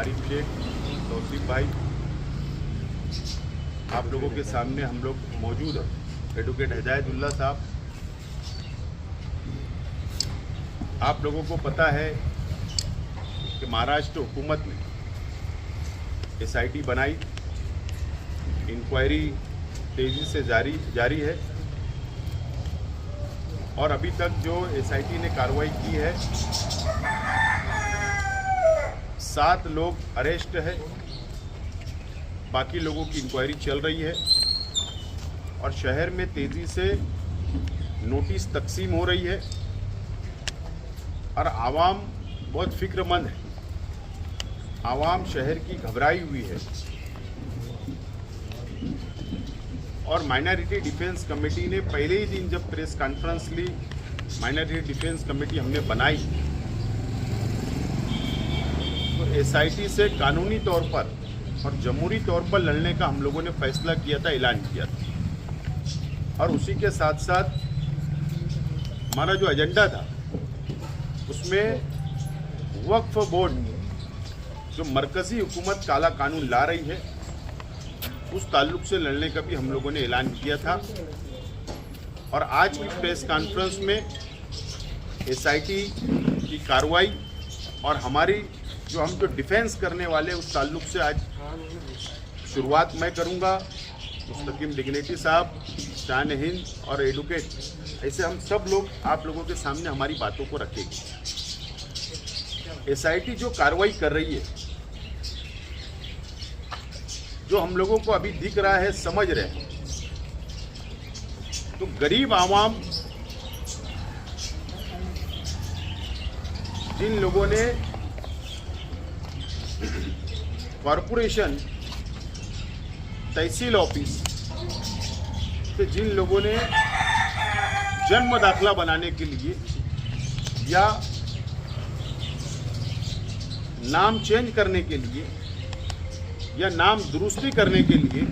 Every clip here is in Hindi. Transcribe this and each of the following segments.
आरिफ शेख, तौसीफ भाई, आप लोगों के सामने हम लोग मौजूद हैं। एडवोकेट हिदायतुल्ला साहब, आप लोगों को पता है कि महाराष्ट्र हुकूमत ने SIT बनाई, इंक्वायरी तेज़ी से जारी है और अभी तक जो SIT ने कार्रवाई की है 7 लोग अरेस्ट है, बाकी लोगों की इंक्वायरी चल रही है और शहर में तेज़ी से नोटिस तकसीम हो रही है और आवाम बहुत फिक्रमंद है। आवाम शहर की घबराई हुई है और माइनॉरिटी डिफेंस कमेटी ने पहले ही दिन जब प्रेस कॉन्फ्रेंस ली, माइनॉरिटी डिफेंस कमेटी हमने बनाई तो SIT से कानूनी तौर पर और जमहूरी तौर पर लड़ने का हम लोगों ने फैसला किया था, ऐलान किया था। और उसी के साथ साथ हमारा जो एजेंडा था उसमें वक्फ बोर्ड जो मरकज़ी हुकूमत काला कानून ला रही है उस ताल्लुक से लड़ने का भी हम लोगों ने ऐलान किया था। और आज की प्रेस कॉन्फ्रेंस में SIT की कार्रवाई और हमारी जो हम जो डिफेंस करने वाले उस ताल्लुक से आज शुरुआत मैं करूंगा। मुस्तकीम डिग्निटी साहब, शान हिंद और एडवोकेट, ऐसे हम सब लोग आप लोगों के सामने हमारी बातों को रखेंगे। SIT जो कार्रवाई कर रही है, जो हम लोगों को अभी दिख रहा है, समझ रहे हैं, तो गरीब आवाम जिन लोगों ने कॉरपोरेशन, तहसील ऑफिस से जिन लोगों ने जन्म दाखला बनाने के लिए या नाम चेंज करने के लिए या नाम दुरुस्ती करने के लिए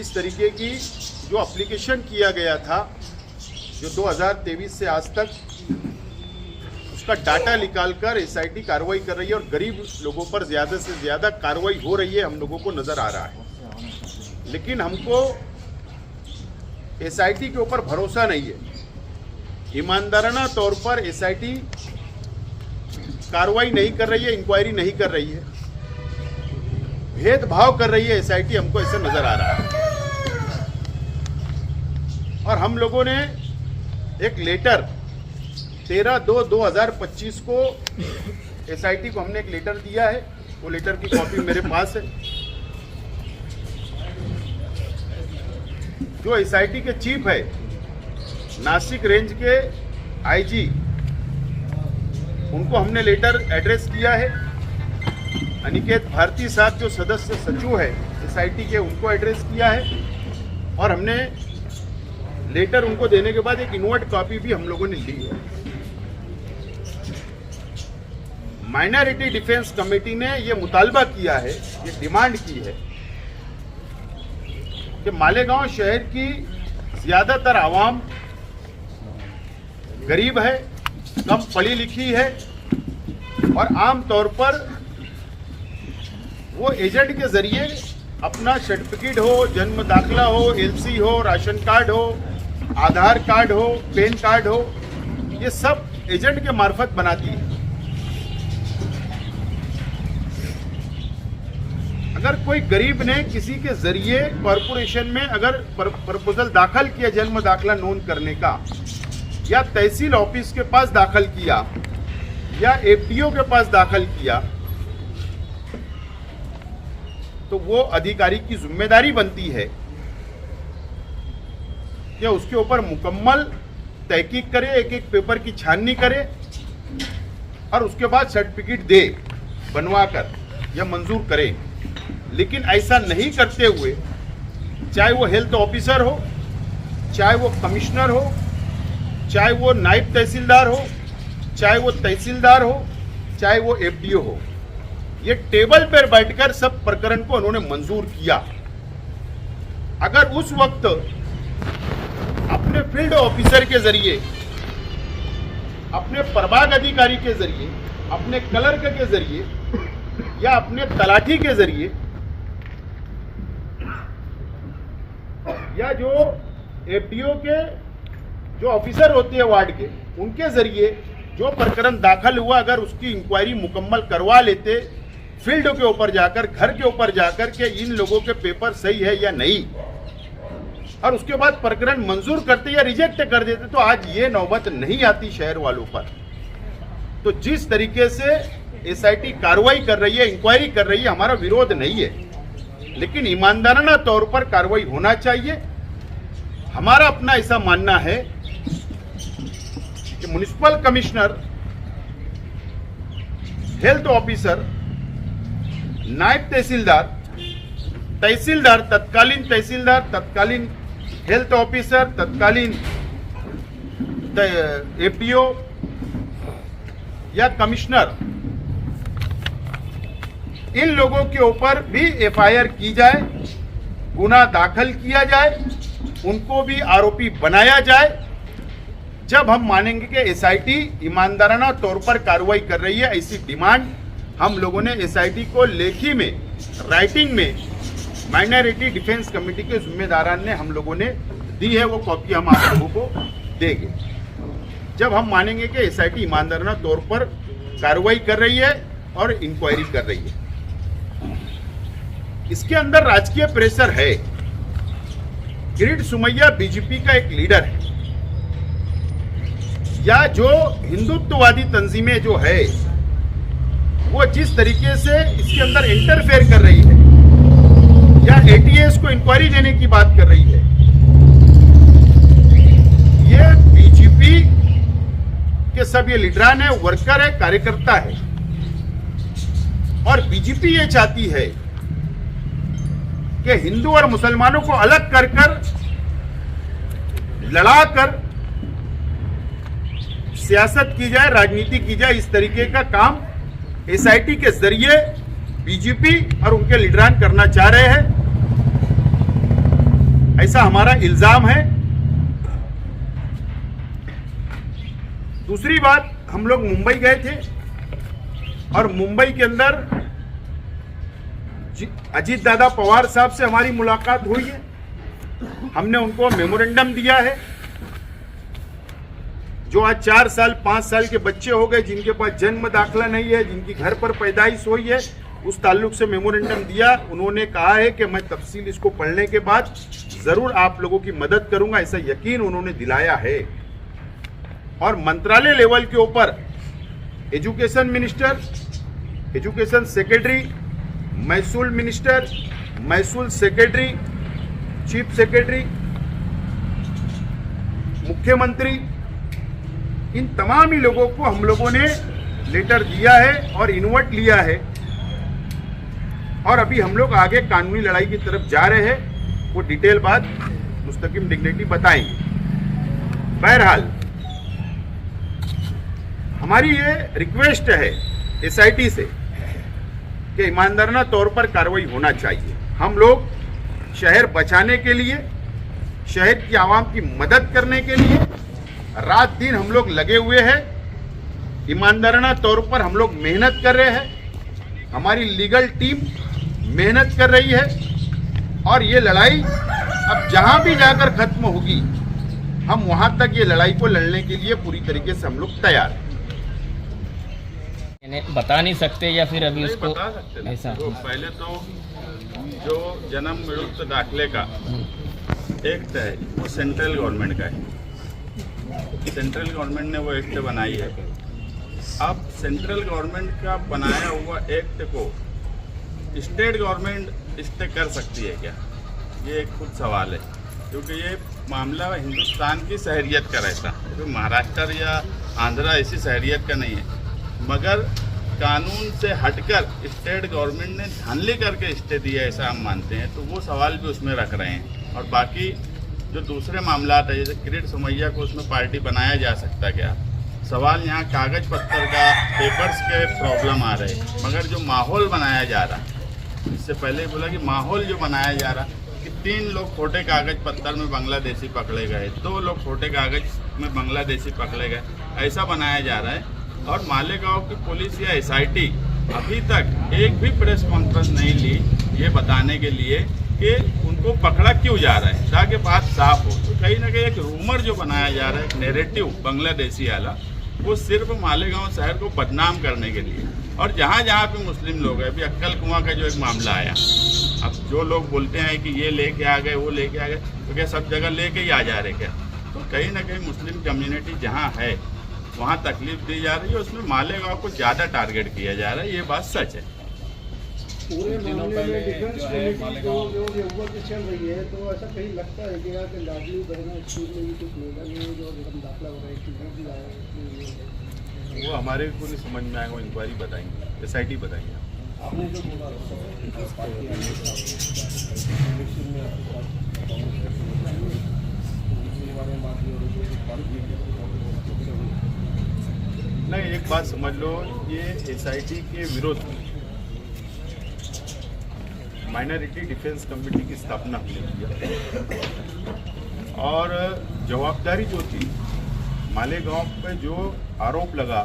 इस तरीके की जो एप्लीकेशन किया गया था, जो 2023 से आज तक, उसका डाटा निकालकर SIT कार्रवाई कर रही है और गरीब लोगों पर ज़्यादा से ज़्यादा कार्रवाई हो रही है, हम लोगों को नज़र आ रहा है। लेकिन हमको SIT के ऊपर भरोसा नहीं है। ईमानदाराना तौर पर SIT कार्रवाई नहीं कर रही है, इंक्वायरी नहीं कर रही है, भेदभाव कर रही है SIT, हमको ऐसे नजर आ रहा है। और हम लोगों ने एक लेटर 13/2/2025 को SIT को हमने एक लेटर दिया है, वो लेटर की कॉपी मेरे पास है। जो SIT के चीफ है, नासिक रेंज के IG, उनको हमने लेटर एड्रेस किया है। अनिकेत भारती साहब जो सदस्य सचिव है SIT के, उनको एड्रेस किया है और हमने लेटर उनको देने के बाद एक इनवर्ट कॉपी भी हम लोगों ने ली है। माइनॉरिटी डिफेंस कमेटी ने ये मुतालबा किया है, ये डिमांड की है कि मालेगांव शहर की ज़्यादातर आवाम गरीब है, कम पढ़ी लिखी है और आम तौर पर वो एजेंट के जरिए अपना सर्टिफिकेट हो, जन्म दाखला हो, LC हो, राशन कार्ड हो, आधार कार्ड हो, पैन कार्ड हो, ये सब एजेंट के मार्फत बनाती है। अगर कोई गरीब ने किसी के जरिए कॉरपोरेशन में अगर प्रपोजल दाखिल किया जन्म दाखला नोंद करने का, या तहसील ऑफिस के पास दाखिल किया या FDO के पास दाखिल किया, तो वो अधिकारी की जिम्मेदारी बनती है कि उसके ऊपर मुकम्मल तहकीक करे, एक एक पेपर की छाननी करे और उसके बाद सर्टिफिकेट दे बनवा कर या मंजूर करे। लेकिन ऐसा नहीं करते हुए, चाहे वो हेल्थ ऑफिसर हो, चाहे वो कमिश्नर हो, चाहे वो नायब तहसीलदार हो, चाहे वो तहसीलदार हो, चाहे वो FDO हो, ये टेबल पर बैठकर सब प्रकरण को उन्होंने मंजूर किया। अगर उस वक्त अपने फील्ड ऑफिसर के जरिए, अपने प्रभाग अधिकारी के जरिए अपने क्लर्क के जरिए या अपने तलाठी के जरिए या जो एफडीओ के जो ऑफिसर होते हैं वार्ड के, उनके जरिए जो प्रकरण दाखिल हुआ अगर उसकी इंक्वायरी मुकम्मल करवा लेते, फील्ड के ऊपर जाकर, घर के ऊपर जाकर के इन लोगों के पेपर सही है या नहीं, और उसके बाद प्रकरण मंजूर करते या रिजेक्ट कर देते, तो आज ये नौबत नहीं आती शहर वालों पर। तो जिस तरीके से एसआईटी कार्रवाई कर रही है, इंक्वायरी कर रही है, हमारा विरोध नहीं है, लेकिन ईमानदाराना तौर पर कार्रवाई होना चाहिए। हमारा अपना ऐसा मानना है कि म्युनिसिपल कमिश्नर, हेल्थ ऑफिसर, नायब तहसीलदार, तहसीलदार, तत्कालीन हेल्थ ऑफिसर, तत्कालीन एपीओ या कमिश्नर, इन लोगों के ऊपर भी एफआईआर की जाए, गुना दाखिल किया जाए, उनको भी आरोपी बनाया जाए। जब हम मानेंगे कि एसआईटी ईमानदाराना तौर पर कार्रवाई कर रही है, ऐसी डिमांड हम लोगों ने एसआईटी को लेखी में, राइटिंग में माइनॉरिटी डिफेंस कमेटी के जिम्मेदारान ने हम लोगों ने दी है। वो कॉपी हम आप लोगों को देंगे जब हम मानेंगे कि एसआईटी ईमानदाराना तौर पर कार्रवाई कर रही है और इंक्वायरी कर रही है। इसके अंदर राजकीय प्रेशर है। किरीट सोमैया बीजेपी का एक लीडर है, या जो हिंदुत्ववादी तंजीमें जो है वो जिस तरीके से इसके अंदर इंटरफेयर कर रही है या एटीएस को इंक्वायरी देने की बात कर रही है, ये बीजेपी के सब ये लीडरान है, वर्कर है, कार्यकर्ता है। और बीजेपी ये चाहती है कि हिंदू और मुसलमानों को अलग कर कर, लड़ाकर सियासत की जाए, राजनीति की जाए। इस तरीके का काम एसआईटी के जरिए बीजेपी और उनके लीडरान करना चाह रहे हैं, ऐसा हमारा इल्जाम है। दूसरी बात, हम लोग मुंबई गए थे और मुंबई के अंदर अजीत दादा पवार साहब से हमारी मुलाकात हुई है। हमने उनको मेमोरेंडम दिया है। जो आज 4 साल 5 साल के बच्चे हो गए, जिनके पास जन्म दाखला नहीं है, जिनकी घर पर पैदाइश हुई है, उस ताल्लुक से मेमोरेंडम दिया। उन्होंने कहा है कि मैं तफसील इसको पढ़ने के बाद जरूर आप लोगों की मदद करूंगा, ऐसा यकीन उन्होंने दिलाया है। और मंत्रालय लेवल के ऊपर एजुकेशन मिनिस्टर, एजुकेशन सेक्रेटरी, महसूल मिनिस्टर, महसूल सेक्रेटरी, चीफ सेक्रेटरी, मुख्यमंत्री, इन तमाम ही लोगों को हम लोगों ने लेटर दिया है और इन्वर्ट लिया है। और अभी हम लोग आगे कानूनी लड़ाई की तरफ जा रहे हैं। वो डिटेल बात मुस्तकिम डिग्निटी बताएंगे। बहरहाल हमारी ये रिक्वेस्ट है एसआईटी से कि ईमानदाराना तौर पर कार्रवाई होना चाहिए। हम लोग शहर बचाने के लिए, शहर की आवाम की मदद करने के लिए रात दिन हम लोग लगे हुए हैं। ईमानदाराना तौर पर हम लोग मेहनत कर रहे हैं। हमारी लीगल टीम मेहनत कर रही है और ये लड़ाई अब जहां भी जाकर खत्म होगी, हम वहां तक ये लड़ाई को लड़ने के लिए पूरी तरीके से हम लोग तैयार हैं। बता नहीं सकते या फिर अभी उसको बता सकते ऐसा? तो पहले तो जो जन्म मृत्यु दाखिले का एक्ट है वो सेंट्रल गवर्नमेंट का है। सेंट्रल गवर्नमेंट ने वो एक्ट बनाई है। अब सेंट्रल गवर्नमेंट का बनाया हुआ एक्ट को स्टेट गवर्नमेंट स्टे कर सकती है क्या? ये एक खुद सवाल है, क्योंकि ये मामला हिंदुस्तान की शहरियत का रहता है, क्योंकि महाराष्ट्र या आंध्रा ऐसी शहरियत का नहीं है। मगर कानून से हटकर स्टेट गवर्नमेंट ने धांधली करके स्टे दिया, ऐसा हम मानते हैं। तो वो सवाल भी उसमें रख रहे हैं। और बाकी जो दूसरे मामला है, जैसे किरीट सोमैया को उसमें पार्टी बनाया जा सकता क्या? सवाल यहाँ कागज पत्तर का, पेपर्स के प्रॉब्लम आ रहे हैं। मगर जो माहौल बनाया जा रहा, इससे पहले बोला कि माहौल जो बनाया जा रहा कि 3 लोग खोटे कागज पत्तर में बांग्लादेशी पकड़े गए, 2 लोग खोटे कागज में बांग्लादेशी पकड़े गए, ऐसा बनाया जा रहा है। और मालेगांव की पुलिस या एसआईटी अभी तक एक भी प्रेस कॉन्फ्रेंस नहीं ली ये बताने के लिए कि उनको पकड़ा क्यों जा रहा है, ताकि बात साफ हो। तो कहीं ना कहीं एक रूमर जो बनाया जा रहा है, एक नैरेटिव बांग्लादेशी वाला, वो सिर्फ मालेगांव शहर को बदनाम करने के लिए। और जहाँ जहाँ पे मुस्लिम लोग हैं, अभी अक्कल कुआं का जो एक मामला आया, अब जो लोग बोलते हैं कि ये लेके आ गए वो लेके आ गए, तो क्या सब जगह लेके ही आ जा रहे क्या? तो कहीं ना कहीं मुस्लिम कम्युनिटी जहाँ है वहाँ तकलीफ दी जा रही है, उसमें मालेगांव को ज़्यादा टारगेट किया जा रहा है, ये बात सच है। पूरे मामले में डिफेंस कमेटी जो हुकूमत चल रही है, तो ऐसा कहीं लगता है कि लाडली बहना स्कूल में भी कुछ महिला ने जो रकम दाखिला हो रहा है वो हमारे को नहीं समझ में आएगा, वो इंक्वायरी बताएंगे, एसआईटी बताएंगे। आपने जो बोला नहीं, एक बात समझ लो, ये एसआईटी के विरोध में माइनॉरिटी डिफेंस कमेटी की स्थापना हमने किया और जवाबदारी जो थी मालेगांव पे जो आरोप लगा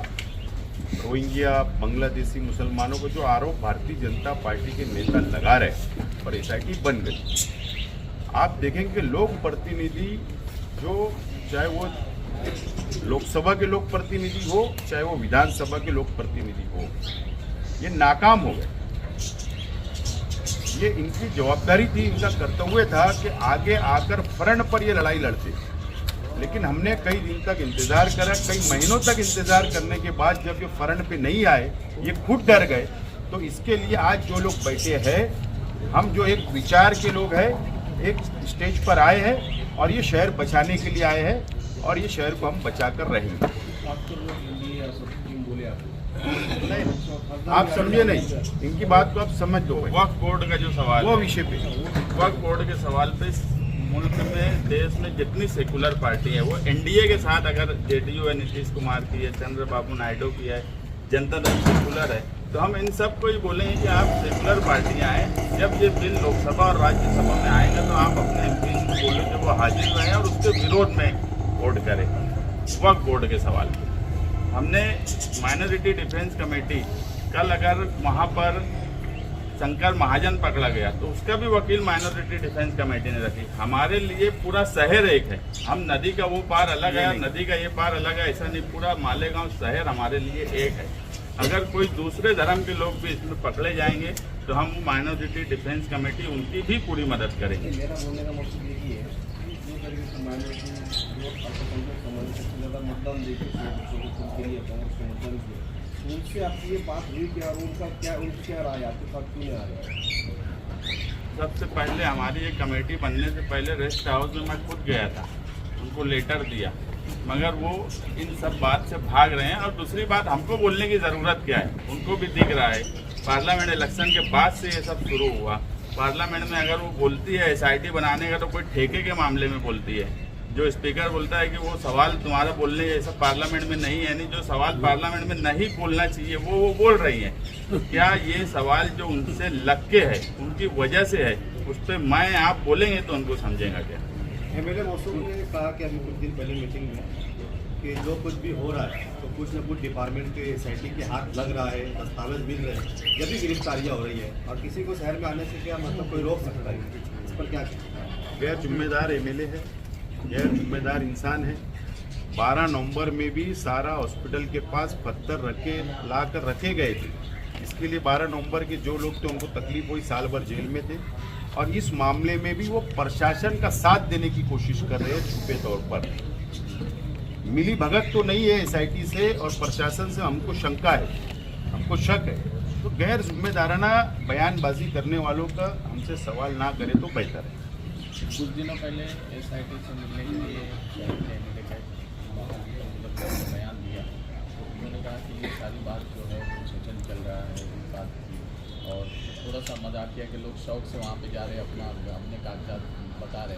रोहिंग्या बांग्लादेशी मुसलमानों को, जो आरोप भारतीय जनता पार्टी के नेता लगा रहे और एसआईटी बन गई। आप देखेंगे लोक प्रतिनिधि जो, चाहे वो लोकसभा के लोक प्रतिनिधि हो चाहे वो विधानसभा के लोक प्रतिनिधि हो, ये नाकाम हो गए। ये इनकी जवाबदारी थी, इनका कर्तव्य था कि आगे आकर फ्रंट पर ये लड़ाई लड़ते। लेकिन हमने कई दिन तक इंतजार करा, कई महीनों तक इंतजार करने के बाद जब ये फ्रंट पे नहीं आए, ये खुद डर गए। तो इसके लिए आज जो लोग बैठे हैं, हम जो एक विचार के लोग हैं, एक स्टेज पर आए हैं और ये शहर बचाने के लिए आए हैं और ये शहर को हम बचा कर रहेंगे। नहीं, आप समझे नहीं, इनकी बात को आप समझ लो। वक्फ बोर्ड का जो सवाल वो है, विषय पे, वक्फ बोर्ड के सवाल पे मुल्क में, देश में जितनी सेकुलर पार्टी है, वो एनडीए के साथ, अगर जेडीयू है, नीतीश कुमार की है, चंद्रबाबू नायडू की है, जनता दल सेकुलर है, तो हम इन सबको ही बोलेंगे कि आप सेकुलर पार्टियां हैं। जब ये बिल लोकसभा और राज्यसभा में आएगा तो आप अपने एमपी को बोलो कि वो हाजिर रहें और उसके विरोध में वोट करें। वक्फ बोर्ड के सवाल पे हमने माइनॉरिटी डिफेंस कमेटी, कल अगर वहाँ पर शंकर महाजन पकड़ा गया तो उसका भी वकील माइनॉरिटी डिफेंस कमेटी ने रखी। हमारे लिए पूरा शहर एक है, हम नदी का वो पार अलग है, नदी का ये पार अलग है, ऐसा नहीं, पूरा मालेगांव शहर हमारे लिए एक है। अगर कोई दूसरे धर्म के लोग भी इसमें पकड़े जाएंगे तो हम माइनॉरिटी डिफेंस कमेटी उनकी भी पूरी मदद करेंगे। मेरा बोलने का मकसद यही है कि जो तरीके से माइनॉरिटी जो अल्पसंख्यक समाज सबसे ज़्यादा मतदान देते थे के लिए, कांग्रेस के मतदान किए, उनसे आपकी ये बात हुई क्या, उनकी क्या राय आपके साथ क्यों नहीं आ रहा है? सबसे पहले हमारी ये कमेटी बनने से पहले रेस्ट हाउस में मैं खुद गया था, उनको लेटर दिया, मगर वो इन सब बात से भाग रहे हैं। और दूसरी बात, हमको बोलने की ज़रूरत क्या है, उनको भी दिख रहा है। पार्लियामेंट इलेक्शन के बाद से ये सब शुरू हुआ। पार्लियामेंट में अगर वो बोलती है एसआईटी बनाने का तो कोई ठेके के मामले में बोलती है। जो स्पीकर बोलता है कि वो सवाल तुम्हारा बोलने जैसा पार्लियामेंट में नहीं है, नहीं, जो सवाल पार्लियामेंट में नहीं बोलना चाहिए वो बोल रही हैं। तो क्या ये सवाल जो उनसे लग के है, उनकी वजह से है, उस पर मैं आप बोलेंगे तो उनको समझेगा क्या? एमएलए मौसूम ने कहा कि अभी कुछ दिन पहले मीटिंग में कि जो कुछ भी हो रहा है तो कुछ न कुछ डिपार्टमेंट के एसआईटी के हाथ लग रहा है, दस्तावेज मिल रहे हैं, जब भी गिरफ्तारियाँ हो रही है, और किसी को शहर में आने से क्या मतलब कोई रोक सकता है? इस पर क्या कहना? गैर जिम्मेदार एमएलए है, गैर जिम्मेदार इंसान है। 12 नवंबर में भी सारा हॉस्पिटल के पास पत्थर ला कर रखे गए थे। इसके लिए 12 नवंबर के जो लोग थे उनको तकलीफ हुई, साल भर जेल में थे। और इस मामले में भी वो प्रशासन का साथ देने की कोशिश कर रहे हैं छुपे तौर पर। मिली भगत तो नहीं है एसआईटी से और प्रशासन से, हमको शंका है, हमको शक है। तो गैर जिम्मेदाराना बयानबाजी करने वालों का हमसे सवाल ना करें तो बेहतर है। कुछ दिनों पहले एसआईटी से मिलने के लिए एमएलए का बयान दिया, उन्होंने कहा कि ये सारी बात जो है सोचन चल रहा है इस बात की, और थोड़ा सा मजाक किया कि लोग शौक से वहाँ पे जा रहे हैं, अपने कागजात बता रहे,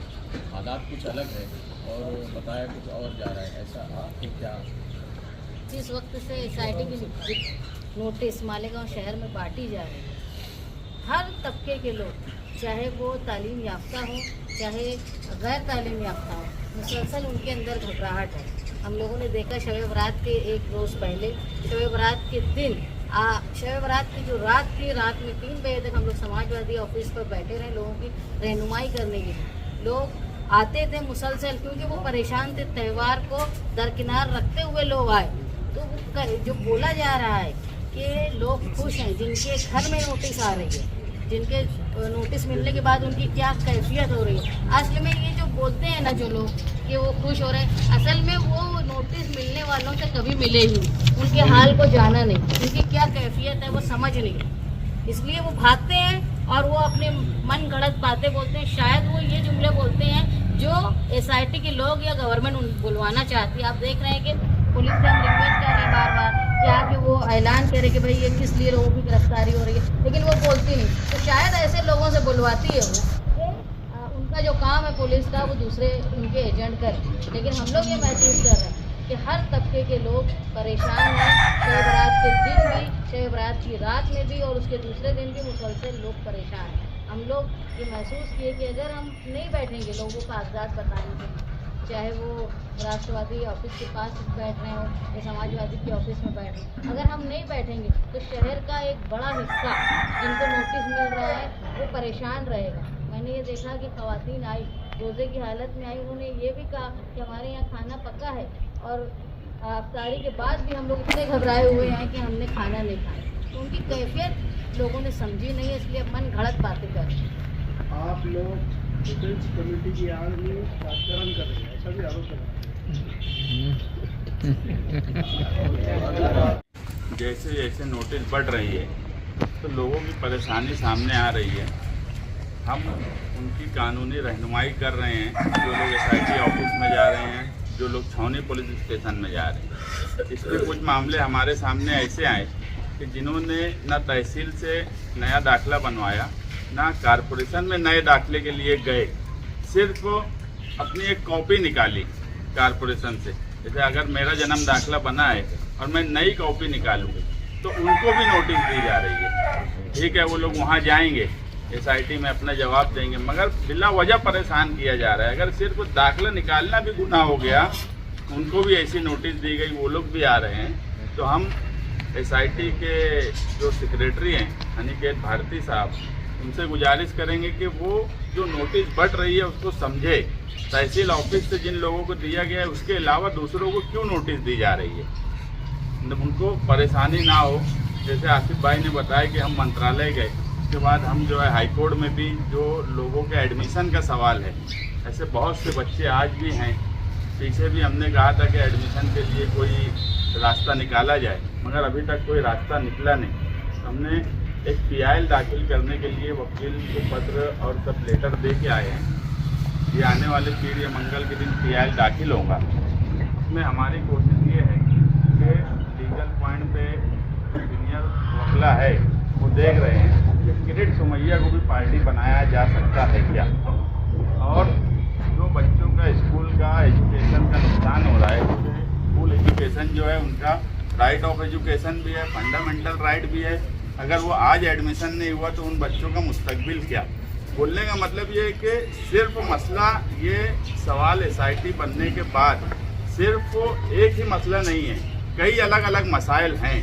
हालात कुछ अलग है और बताया कुछ और जा रहा है। ऐसा आपको क्या? जिस वक्त से एसआईटी की नोटिस मालेगांव शहर में बांटी जा रही है, हर तबके के लोग, चाहे वो तालीम याफ्ता हो चाहे गैर तालीम याफ्ता हो, मुसलसल उनके अंदर घबराहट है। हम लोगों ने देखा शब बारात के एक रोज़ पहले, शब बारात के दिन, शब बारात की जो रात थी, रात में 3 बजे तक हम लोग समाजवादी ऑफिस पर बैठे रहे लोगों की रहनुमाई करने के लिए। लोग आते थे मुसलसल, क्योंकि वो परेशान थे, त्यौहार को दरकिनार रखते हुए लोग आए। तो जो बोला जा रहा है कि लोग खुश हैं, जिनके घर में नोटिस आ रही है, जिनके नोटिस मिलने के बाद उनकी क्या कैफियत हो रही है। असल में ये जो बोलते हैं ना जो लोग कि वो खुश हो रहे हैं, असल में वो नोटिस मिलने वालों से कभी मिले ही नहीं, उनके हाल को जाना नहीं, उनकी क्या कैफियत है वो समझ नहीं, इसलिए वो भागते हैं और वो अपने मन गढ़ंत बातें बोलते हैं। शायद वो ये जुमले बोलते हैं जो SIT के लोग या गवर्नमेंट बुलवाना चाहती है। आप देख रहे हैं कि पुलिस से हम रिक्वेस्ट कर रहे हैं बार बार क्या कि वो ऐलान करे कि भाई ये किस लिए लोगों की गिरफ्तारी हो रही है, लेकिन वो बोलती नहीं। तो शायद ऐसे लोगों से बुलवाती है वो, उनका जो काम है पुलिस का वो दूसरे उनके एजेंट करें। लेकिन हम लोग ये महसूस कर रहे हैं कि हर तबके के लोग परेशान हैं, शब बारात के दिन भी, शब बारात की रात में भी और उसके दूसरे दिन भी मुसलसल लोग परेशान हैं। हम लोग ये महसूस किए कि अगर हम नहीं बैठेंगे लोगों को कागजात बताने के लिए, चाहे वो राष्ट्रवादी ऑफिस के पास बैठ रहे हो या समाजवादी के ऑफिस में बैठ रहे हैं, अगर हम नहीं बैठेंगे तो शहर का एक बड़ा हिस्सा जिनको नोटिस मिल रहा है वो परेशान रहेगा। मैंने ये देखा कि ख़वातीन आई, रोज़े की हालत में आई, उन्होंने ये भी कहा कि हमारे यहाँ खाना पका है और अफ्तारी के बाद भी हम लोग इतने घबराए हुए हैं कि हमने खाना नहीं खाया। तो उनकी कैफियत लोगों ने समझी नहीं है, इसलिए मन गढ़ंत बातें कर रहे हैं। आप लोग डिफेंस कमेटी की आड़ में राजकारण कर रहे हैं, ऐसा भी आरोप है। जैसे जैसे नोटिस बढ़ रही है तो लोगों की परेशानी सामने आ रही है। हम उनकी कानूनी रहनुमाई कर रहे हैं। जो लोग SIT ऑफिस में जा रहे हैं, जो लोग छावनी पुलिस स्टेशन में जा रहे हैं, इसके कुछ मामले हमारे सामने ऐसे आए कि जिन्होंने न तहसील से नया दाखिला बनवाया, ना कारपोरेशन में नए दाखिले के लिए गए, सिर्फ अपनी एक कॉपी निकाली कारपोरेशन से। जैसे अगर मेरा जन्म दाखिला बना है और मैं नई कॉपी निकालूँ तो उनको भी नोटिस दी जा रही है। ठीक है, वो लोग वहाँ जाएंगे, SIT में अपना जवाब देंगे, मगर बिला वजह परेशान किया जा रहा है। अगर सिर्फ दाखिला निकालना भी गुनाह हो गया, उनको भी ऐसी नोटिस दी गई, वो लोग भी आ रहे हैं। तो हम SIT के जो सेक्रेटरी हैं अनिकेत भारती साहब, उनसे गुजारिश करेंगे कि वो जो नोटिस बढ़ रही है उसको समझे। तहसील ऑफिस से जिन लोगों को दिया गया है उसके अलावा दूसरों को क्यों नोटिस दी जा रही है, उनको परेशानी ना हो। जैसे आसिफ भाई ने बताया कि हम मंत्रालय गए, उसके बाद हम जो है हाईकोर्ट में भी जो लोगों के एडमिशन का सवाल है, ऐसे बहुत से बच्चे आज भी हैं। पीछे भी हमने कहा था कि एडमिशन के लिए कोई रास्ता निकाला जाए, मगर अभी तक कोई रास्ता निकला नहीं। हमने एक PIL दाखिल करने के लिए वकील को पत्र और सब लेटर दे के आए हैं। ये आने वाले पीर या मंगल के दिन PIL दाखिल होगा। इसमें हमारी कोशिश ये है कि लीगल पॉइंट पे सीनियर वकला है वो देख रहे हैं कि किरीट सुमैया को भी पार्टी बनाया जा सकता है क्या, और जो बच्चों का स्कूल का एजुकेशन का नुकसान हो रहा है, स्कूल एजुकेशन जो है उनका राइट ऑफ एजुकेशन भी है, फंडामेंटल राइट भी है। अगर वो आज एडमिशन नहीं हुआ तो उन बच्चों का मुस्तकबिल क्या। बोलने का मतलब ये है कि सिर्फ मसला, ये सवाल SIT बनने के बाद सिर्फ एक ही मसला नहीं है, कई अलग अलग मसाइल हैं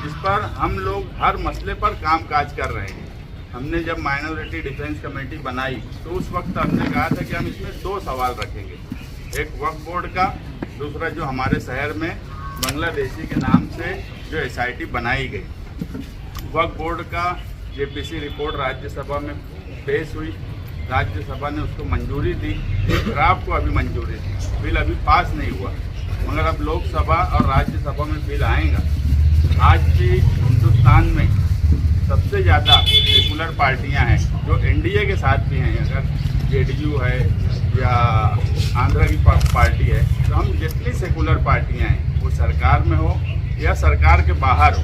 जिस पर हम लोग हर मसले पर काम काज कर रहे हैं। हमने जब माइनॉरिटी डिफेंस कमेटी बनाई तो उस वक्त हमने कहा था कि हम इसमें 2 सवाल रखेंगे, एक वक्फ बोर्ड का, दूसरा जो हमारे शहर में बांग्लादेशी के नाम से जो SIT बनाई गई। वक्फ बोर्ड का JPC रिपोर्ट राज्यसभा में पेश हुई, राज्यसभा ने उसको मंजूरी दी, ड्राफ्ट को अभी मंजूरी दी, बिल अभी पास नहीं हुआ, मगर अब लोकसभा और राज्यसभा में बिल आएगा। आज भी हिंदुस्तान में सबसे ज़्यादा सेकुलर पार्टियां हैं जो NDA के साथ भी हैं। अगर JDU है या आंध्र की पार्टी है, तो हम जितनी सेकुलर पार्टियां हैं वो सरकार में हो या सरकार के बाहर हो,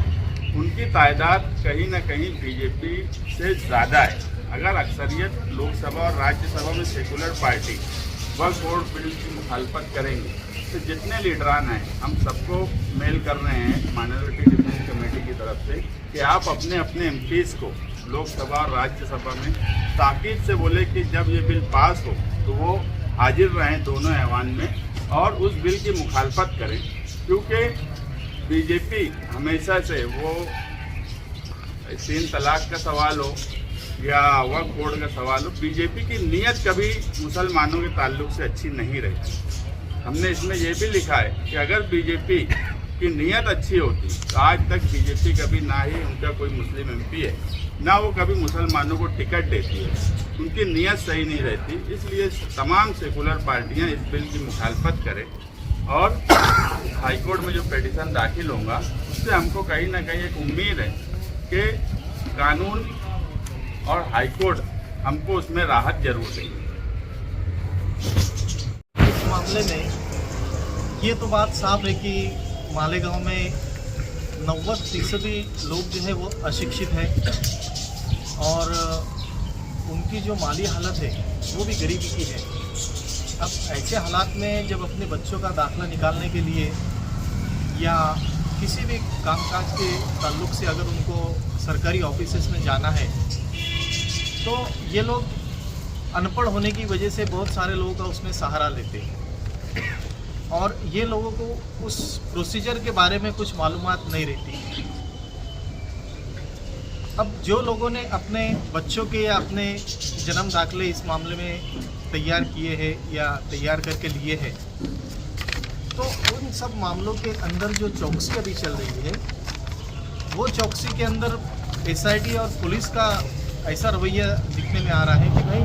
उनकी तादाद कहीं ना कहीं BJP से ज़्यादा है। अगर अक्सरियत लोकसभा और राज्यसभा में सेकुलर पार्टी वक्फ बोर्ड बिल की मुखालफत करेंगे तो जितने लीडरान हैं हम सबको मेल कर रहे हैं माइनॉरिटी डिफेंस कमेटी की तरफ से कि आप अपने अपने MPs को लोकसभा और राज्यसभा में ताकीद से बोले कि जब ये बिल पास हो तो वो हाजिर रहें दोनों ऐवान में, और उस बिल की मुखालफत करें, क्योंकि बीजेपी हमेशा से वो 3 तलाक का सवाल हो या वक्फ बोर्ड का सवाल हो, बीजेपी की नीयत कभी मुसलमानों के ताल्लुक से अच्छी नहीं रही। हमने इसमें यह भी लिखा है कि अगर बीजेपी की नीयत अच्छी होती तो आज तक बीजेपी कभी ना ही उनका कोई मुस्लिम एमपी है, ना वो कभी मुसलमानों को टिकट देती है, उनकी नीयत सही नहीं रहती। इसलिए तमाम सेकुलर पार्टियां इस बिल की मुखालफत करें और हाईकोर्ट में जो पिटीशन दाखिल होगा उससे हमको कहीं ना कहीं एक उम्मीद है कि कानून और हाईकोर्ट हमको उसमें राहत जरूर देगी। इस मामले में ये तो बात साफ है कि मालेगांव में 90% लोग जो है वो अशिक्षित हैं और उनकी जो माली हालत है वो भी गरीबी की है। अब ऐसे हालात में जब अपने बच्चों का दाखिला निकालने के लिए या किसी भी कामकाज के ताल्लुक से अगर उनको सरकारी ऑफिसेस में जाना है तो ये लोग अनपढ़ होने की वजह से बहुत सारे लोगों का उसमें सहारा लेते हैं और ये लोगों को उस प्रोसीजर के बारे में कुछ मालूमात नहीं रहती। अब जो लोगों ने अपने बच्चों के या अपने जन्म दाखिले इस मामले में तैयार किए हैं या तैयार करके लिए हैं, तो उन सब मामलों के अंदर जो चौकसी अभी चल रही है वो चौकसी के अंदर एसआईटी और पुलिस का ऐसा रवैया दिखने में आ रहा है कि भाई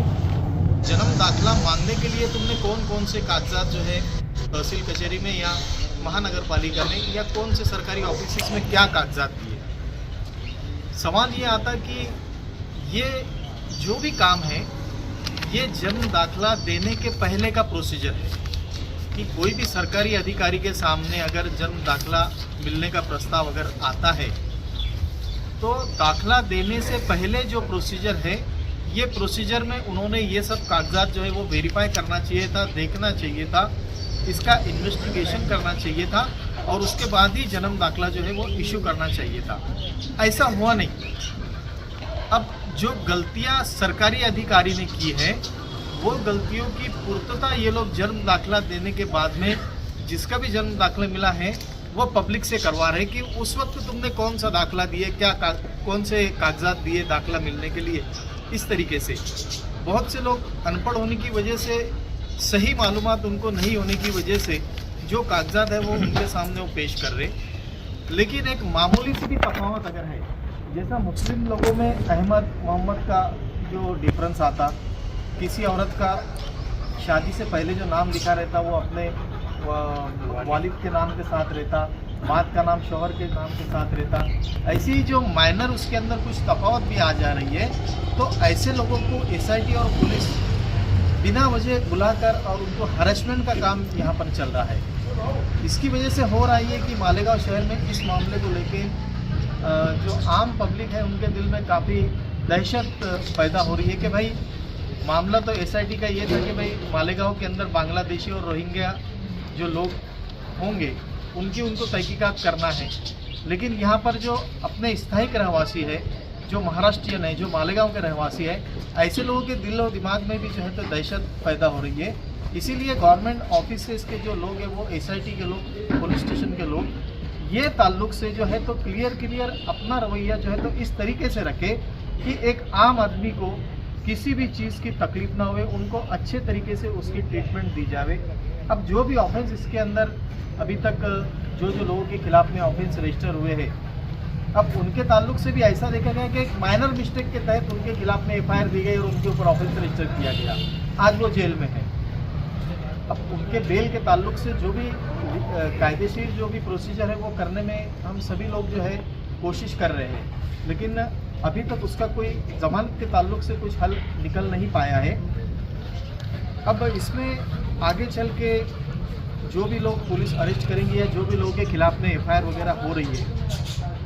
जन्म दाखिला मांगने के लिए तुमने कौन कौन से कागजात जो है तहसील कचहरी में या महानगर पालिका में या कौन से सरकारी ऑफिस में क्या कागजात दिए। सवाल ये आता कि ये जो भी काम है ये जन्म दाखिला देने के पहले का प्रोसीजर है कि कोई भी सरकारी अधिकारी के सामने अगर जन्म दाखिला मिलने का प्रस्ताव अगर आता है तो दाखिला देने से पहले जो प्रोसीजर है ये प्रोसीजर में उन्होंने ये सब कागजात जो है वो वेरीफाई करना चाहिए था, देखना चाहिए था, इसका इन्वेस्टिगेशन करना चाहिए था और उसके बाद ही जन्म दाखिला जो है वो इशू करना चाहिए था। ऐसा हुआ नहीं। अब जो गलतियां सरकारी अधिकारी ने की है वो गलतियों की पूर्तता ये लोग जन्म दाखिला देने के बाद में जिसका भी जन्म दाखिला मिला है वो पब्लिक से करवा रहे कि उस वक्त तुमने कौन सा दाखिला दिए, क्या कौन से कागजात दिए दाखिला मिलने के लिए। इस तरीके से बहुत से लोग अनपढ़ होने की वजह से, सही मालूमात उनको नहीं होने की वजह से जो कागजात है वो उनके सामने वो पेश कर रहे। लेकिन एक मामूली सी भी तफावत अगर है, जैसा मुस्लिम लोगों में अहमद मोहम्मद का जो डिफरेंस आता, किसी औरत का शादी से पहले जो नाम लिखा रहता वो अपने वालिद के नाम के साथ रहता, मात का नाम शौहर के नाम के साथ रहता, ऐसी जो माइनर उसके अंदर कुछ तफावत भी आ जा रही है, तो ऐसे लोगों को एसआईटी और पुलिस बिना वजह बुलाकर और उनको हरेसमेंट का काम यहाँ पर चल रहा है। इसकी वजह से हो रहा है कि मालेगांव शहर में इस मामले को लेके जो आम पब्लिक है उनके दिल में काफ़ी दहशत पैदा हो रही है कि भाई मामला तो एसआईटी का ये था कि भाई मालेगांव के अंदर बांग्लादेशी और रोहिंग्या जो लोग होंगे उनकी उनको तहकीकात करना है, लेकिन यहाँ पर जो अपने स्थायी रहवासी है, जो महाराष्ट्रियन है, जो मालेगांव के रहवासी है, ऐसे लोगों के दिल और दिमाग में भी जो है तो दहशत पैदा हो रही है। इसीलिए गवर्नमेंट ऑफिसेस के जो लोग हैं वो एसआईटी के लोग, पुलिस स्टेशन के लोग, ये ताल्लुक से जो है तो क्लियर अपना रवैया जो है तो इस तरीके से रखे कि एक आम आदमी को किसी भी चीज़ की तकलीफ ना हुए, उनको अच्छे तरीके से उसकी ट्रीटमेंट दी जावे। अब जो भी ऑफेंस इसके अंदर अभी तक जो लोगों के खिलाफ में ऑफेंस रजिस्टर हुए हैं, अब उनके ताल्लुक से भी ऐसा देखा गया कि एक माइनर मिस्टेक के तहत उनके खिलाफ में एफआईआर दी गई और उनके ऊपर ऑफेंस रजिस्टर किया गया। आज वो जेल में है। अब उनके बेल के ताल्लुक से जो भी कायदेशीर जो भी प्रोसीजर है वो करने में हम सभी लोग जो है कोशिश कर रहे हैं, लेकिन अभी तक उसका कोई जमानत के ताल्लुक से कुछ हल निकल नहीं पाया है। अब इसमें आगे चल के जो भी लोग पुलिस अरेस्ट करेंगे या जो भी लोगों के खिलाफ में एफआईआर वगैरह हो रही है,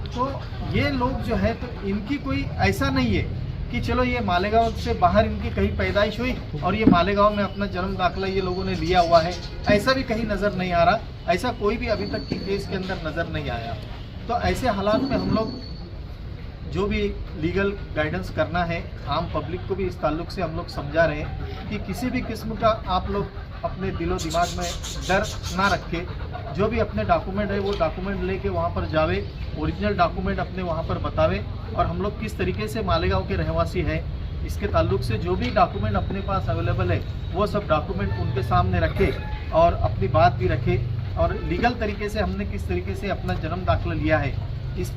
तो ये लोग जो है तो इनकी कोई ऐसा नहीं है कि चलो ये मालेगांव से बाहर इनकी कहीं पैदाइश हुई और ये मालेगांव में अपना जन्म दाखिला ये लोगों ने लिया हुआ है, ऐसा भी कहीं नज़र नहीं आ रहा। ऐसा कोई भी अभी तक की केस के अंदर नज़र नहीं आया। तो ऐसे हालात में हम लोग जो भी लीगल गाइडेंस करना है, आम पब्लिक को भी इस ताल्लुक से हम लोग समझा रहे हैं कि किसी भी किस्म का आप लोग अपने दिलो दिमाग में डर ना रखे, जो भी अपने डॉक्यूमेंट है वो डॉक्यूमेंट लेके वहाँ पर जावे, ओरिजिनल डॉक्यूमेंट अपने वहाँ पर बतावे, और हम लोग किस तरीके से मालेगांव के रहवासी हैं इसके ताल्लुक से जो भी डॉक्यूमेंट अपने पास अवेलेबल है वो सब डॉक्यूमेंट उनके सामने रखे और अपनी बात भी रखे, और लीगल तरीके से हमने किस तरीके से अपना जन्म दाखिला लिया है इस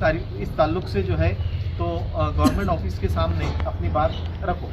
ताल्लुक से जो है तो गवर्नमेंट ऑफिस के सामने अपनी बात रखो।